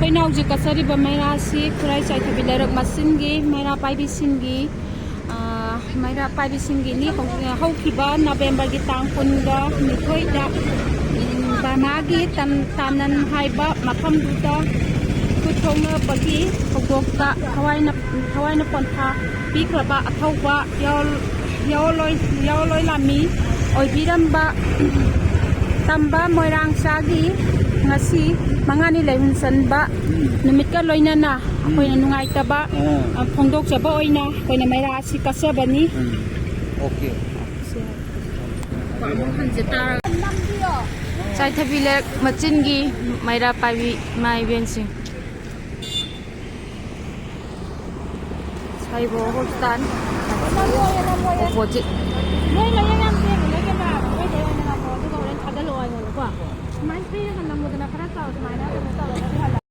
ꯑꯩꯈꯣꯏꯅ ꯍꯧꯖꯤꯛ ꯀꯠꯆꯔꯤꯕ ꯃꯩꯔꯥꯁꯤ ꯈꯨꯔꯥꯏ ꯆꯥꯏꯊꯕꯤ ꯂꯩꯔꯛ ꯃꯆꯤꯟꯒꯤ ꯃꯩꯔꯥ ꯄꯥꯏꯕꯤꯁꯤꯡꯒꯤ ꯃꯩꯔꯥ ꯄꯥꯏꯕꯤꯁꯤꯡꯒꯤꯅꯤ ꯍꯧꯈꯤꯕ ꯅꯕꯦꯝꯕꯔꯒꯤ ꯇꯥꯡ 12ꯗ ꯕꯔꯃꯥꯒꯤ ꯇꯥꯅꯟ ꯍꯥꯏꯕ ꯃꯐꯝꯗꯨꯗ ꯈꯨꯠꯊꯣꯛꯅꯕꯒꯤ ꯊꯧꯗꯣꯛꯇ ꯊꯋꯥꯏꯅ ꯄꯣꯟꯊꯥ ꯄꯤꯈ꯭ꯔꯕ ꯑꯊꯧꯕ ꯌꯥꯋꯂꯣꯏ ꯂꯥꯟꯃꯤ ꯑꯣꯏꯕꯤꯔꯝꯕ ꯇꯝꯕ ꯃꯣꯏꯔꯥꯡꯆꯥꯒꯤ ꯉꯁꯤ ꯃꯉꯥꯅꯤ ꯂꯩꯍꯨꯟ ꯆꯟꯕ ꯅꯨꯃꯤꯠꯀ ꯂꯣꯏꯅꯅ ꯑꯩꯈꯣꯏꯅ ꯅꯨꯡꯉꯥꯏꯇꯕ ꯐꯣꯡꯗꯣꯛꯆꯕ ꯑꯣꯏꯅ ꯑꯩꯈꯣꯏꯅ ꯃꯩꯔꯥ ꯑꯁꯤ ꯀꯠꯆꯕꯅꯤ. ओके ꯆꯥꯏꯊꯕꯤ ꯂꯩꯔꯛ ꯃꯆꯤꯟꯒꯤ ꯃꯩꯔꯥ ꯄꯥꯏꯕꯤ ꯏꯃꯥ ꯏꯕꯦꯟꯁꯤꯡ ꯁꯥꯏꯕꯣ ꯍꯣꯁꯄꯤꯇꯥꯜ ꯑꯣꯄꯣꯖꯤꯠ. ꯅꯣꯏ ꯃꯌꯥꯝ ꯌꯥꯝ ꯂꯩꯒꯦꯕ ꯑꯩꯈꯣꯏ ꯑꯣꯏꯅ ꯑꯗꯨꯒ ꯍꯣꯔꯦꯟ ꯊꯥꯗꯜꯂꯛꯑꯣ ꯑꯩꯉꯣꯟꯗꯀꯣ ꯁꯨꯃꯥꯏꯅ ꯄꯤꯔꯒ ꯅꯝꯃꯨꯗꯅ ꯈꯔ ꯆꯥꯎ ꯁꯨꯃꯥꯏꯅ ꯀꯩꯅꯣ ꯇꯧꯔꯒ